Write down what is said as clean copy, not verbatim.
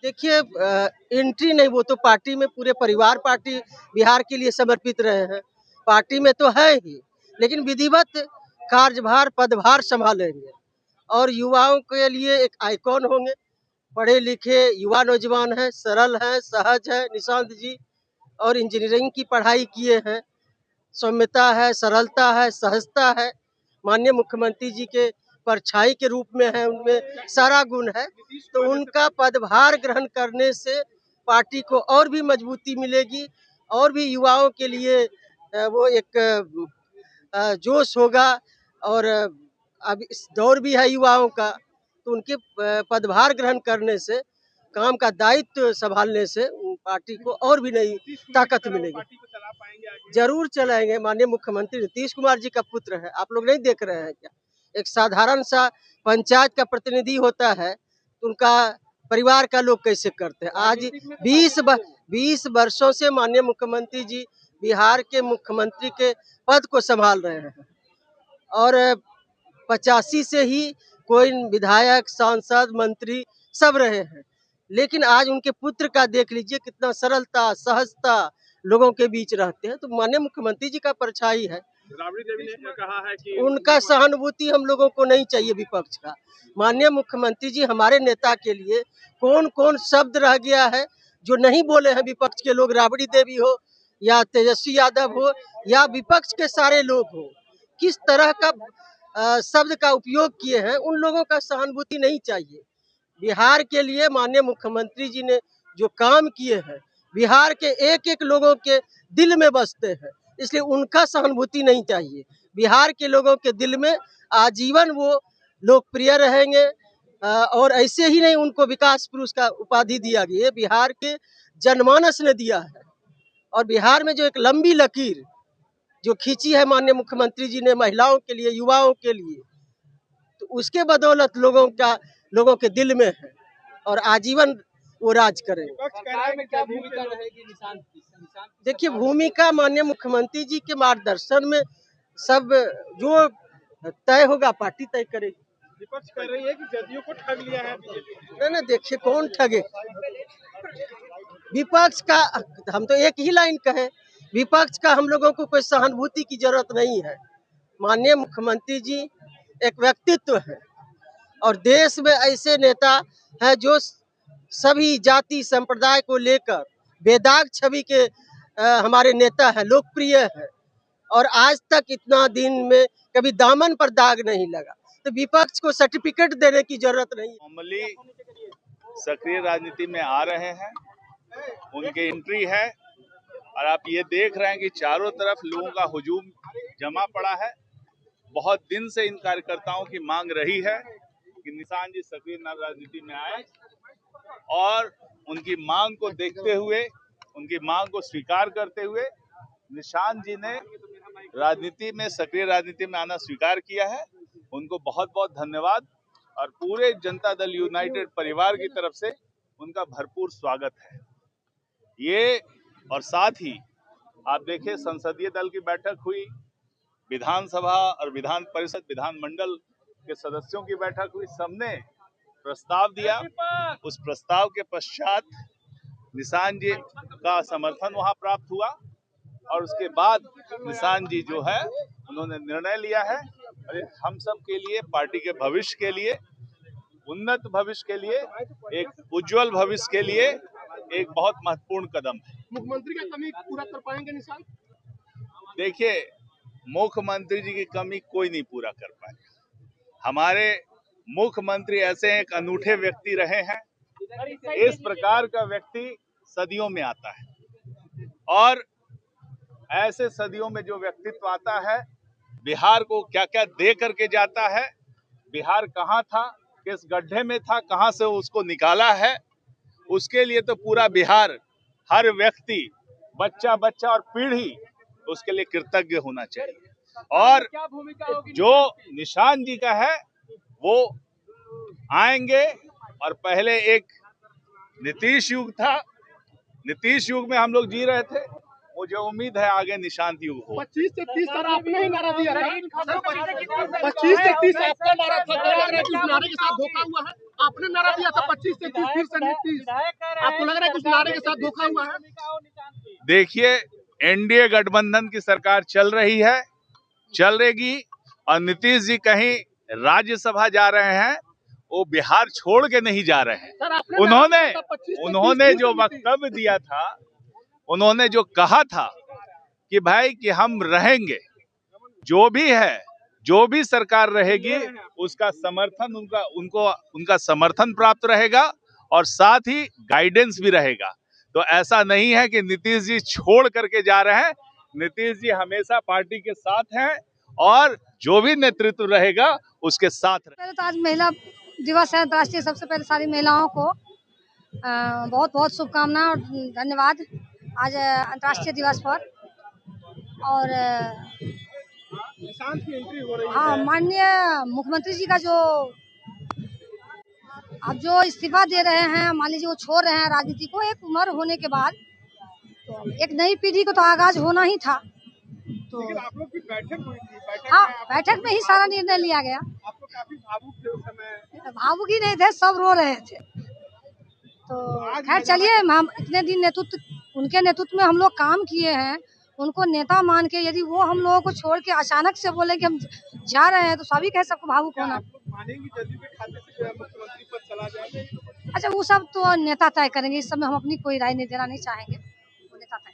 देखिए एंट्री नहीं, वो तो पार्टी में पूरे परिवार पार्टी बिहार के लिए समर्पित रहे हैं। पार्टी में तो है ही, लेकिन विधिवत कार्यभार पदभार संभालेंगे और युवाओं के लिए एक आइकॉन होंगे। पढ़े लिखे युवा नौजवान हैं, सरल हैं, सहज हैं निशांत जी, और इंजीनियरिंग की पढ़ाई किए हैं। सौम्यता है, सरलता है, सहजता है। माननीय मुख्यमंत्री जी के परछाई के रूप में है, उनमें सारा गुण है। तो उनका पदभार ग्रहण करने से पार्टी को और भी मजबूती मिलेगी और भी युवाओं के लिए वो एक जोश होगा। और अब इस दौर भी है युवाओं का, तो उनके पदभार ग्रहण करने से, काम का दायित्व संभालने से पार्टी को और भी नई ताकत मिलेगी। जरूर चलाएंगे। माननीय मुख्यमंत्री नीतीश कुमार जी का पुत्र है, आप लोग नहीं देख रहे हैं क्या? एक साधारण सा पंचायत का प्रतिनिधि होता है, तो उनका परिवार का लोग कैसे करते हैं। आज 20 वर्षों से माननीय मुख्यमंत्री जी बिहार के मुख्यमंत्री के पद को संभाल रहे हैं और 85 से ही कोई विधायक, सांसद, मंत्री सब रहे हैं। लेकिन आज उनके पुत्र का देख लीजिए, कितना सरलता, सहजता लोगों के बीच रहते हैं। तो माननीय मुख्यमंत्री जी का परछाई है। राबड़ी देवी ने कहा है कि उनका सहानुभूति हम लोगों को नहीं चाहिए विपक्ष का। माननीय मुख्यमंत्री जी हमारे नेता के लिए कौन कौन शब्द रह गया है जो नहीं बोले हैं विपक्ष के लोग, राबड़ी देवी हो या तेजस्वी यादव हो या विपक्ष के सारे लोग हो, किस तरह का शब्द का उपयोग किए हैं, उन लोगों का सहानुभूति नहीं चाहिए। बिहार के लिए माननीय मुख्यमंत्री जी ने जो काम किए हैं, बिहार के एक एक लोगों के दिल में बसते हैं, इसलिए उनका सहानुभूति नहीं चाहिए। बिहार के लोगों के दिल में आजीवन वो लोकप्रिय रहेंगे। और ऐसे ही नहीं, उनको विकास पुरुष का उपाधि दिया गया है, बिहार के जनमानस ने दिया है। और बिहार में जो एक लंबी लकीर जो खींची है माननीय मुख्यमंत्री जी ने महिलाओं के लिए, युवाओं के लिए, तो उसके बदौलत लोगों के दिल में है और आजीवन वो राज करेंगे। देखिए भूमिका माननीय मुख्यमंत्री जी के मार्गदर्शन में सब जो तय होगा पार्टी तय करेगी। विपक्ष कह रही है कि जदयू को ठग लिया है बीजेपी। नहीं, देखिए कौन ठगे। विपक्ष का हम तो एक ही लाइन कहें, विपक्ष का हम लोगों को कोई सहानुभूति की जरूरत नहीं है। माननीय मुख्यमंत्री जी एक व्यक्तित्व है और देश में ऐसे नेता है जो सभी जाति संप्रदाय को लेकर बेदाग छवि के हमारे नेता है, लोकप्रिय है और आज तक इतना दिन में कभी दामन पर दाग नहीं लगा। तो विपक्ष को सर्टिफिकेट देने की जरूरत नहीं। नॉर्मली सक्रिय राजनीति में आ रहे हैं, उनके एंट्री है और आप ये देख रहे हैं कि चारों तरफ लोगों का हुजूम जमा पड़ा है। बहुत दिन से इन कार्यकर्ताओं की मांग रही है कि निशान जी सक्रिय राजनीति में आए और उनकी मांग को देखते हुए, उनकी मांग को स्वीकार करते हुए निशान जी ने राजनीति में, सक्रिय राजनीति में आना स्वीकार किया है। उनको बहुत बहुत धन्यवाद और पूरे जनता दल यूनाइटेड परिवार की तरफ से उनका भरपूर स्वागत है। ये और साथ ही आप देखिए संसदीय दल की बैठक हुई, विधानसभा और विधान परिषद, विधानमंडल के सदस्यों की बैठक हुई, सबने प्रस्ताव दिया। उस प्रस्ताव के पश्चात निशान जी का समर्थन वहां प्राप्त हुआ और उसके बाद निशान जी जो है उन्होंने निर्णय लिया है और हम सब के लिए, पार्टी के भविष्य के लिए, उन्नत भविष्य के लिए, एक उज्जवल भविष्य के लिए एक बहुत महत्वपूर्ण कदम है। मुख्यमंत्री की कमी पूरा कर पाएंगे निशान? देखिए मुख्यमंत्री जी की कमी कोई नहीं पूरा कर पाएगा। हमारे मुख्यमंत्री ऐसे एक अनूठे व्यक्ति रहे हैं, इस प्रकार का व्यक्ति सदियों में आता है और ऐसे सदियों में जो व्यक्तित्व आता है, बिहार को क्या क्या दे करके जाता है, बिहार कहाँ था, किस गड्ढे में था, कहाँ से उसको निकाला है, उसके लिए तो पूरा बिहार, हर व्यक्ति, बच्चा बच्चा और पीढ़ी उसके लिए कृतज्ञ होना चाहिए। और जो निशान जी का है वो आएंगे और पहले एक नीतीश युग था, नीतीश युग में हम लोग जी रहे थे, मुझे उम्मीद है आगे निशांत युग हो। 25 से 30 सर आपने ही नारा दिया था। 25 से 30 आपका नारा था, क्या लग रहा है कि उस नारे के साथ धोखा हुआ है? आपने नारा दिया था 25 से 30, फिर से 30। आपको लग रहा है कि उस नारे के साथ धोखा हुआ है? देखिए, एनडीए गठबंधन की सरकार चल रही है, चलेगी, और नीतीश जी कहीं राज्यसभा जा रहे हैं, वो बिहार छोड़ के नहीं जा रहे हैं। सर आपने उन्होंने जो वक्तव्य दिया था, उन्होंने जो कहा था कि भाई कि हम रहेंगे, जो भी है, जो भी सरकार रहेगी उसका समर्थन उनका समर्थन प्राप्त रहेगा और साथ ही गाइडेंस भी रहेगा। तो ऐसा नहीं है कि नीतीश जी छोड़ करके जा रहे हैं। नीतीश जी हमेशा पार्टी के साथ हैं और जो भी नेतृत्व रहेगा उसके साथ पहले तो आज महिला दिवस है अंतर्राष्ट्रीय। सबसे पहले सारी महिलाओं को बहुत बहुत शुभकामनाएं और धन्यवाद आज अंतर्राष्ट्रीय दिवस पर। और निशांत की एंट्री हो रही है। हाँ, माननीय मुख्यमंत्री जी का अब जो इस्तीफा दे रहे हैं, मान लीजिए वो छोड़ रहे हैं राजनीति को एक उम्र होने के बाद, तो एक नई पीढ़ी को तो आगाज होना ही था। तो आप लोग की बैठक हुई थी, हाँ, बैठक में ही सारा निर्णय लिया गया। आप लोग काफी भावुक थे उस समय। भावुक ही नहीं थे, सब रो रहे थे। तो खैर चलिए, हम इतने दिन उनके नेतृत्व में हम लोग काम किए हैं, उनको नेता मान के यदि वो हम लोगों को छोड़ के अचानक से बोले कि हम जा रहे हैं, तो सभी कह सबको भावुक होना। मानेंगी जदयू के खाते से जो है मुख्यमंत्री पद चला जाए? अच्छा, वो सब तो नेता तय करेंगे, इस समय हम अपनी कोई राय नहीं देना नहीं चाहेंगे। वो नेता तय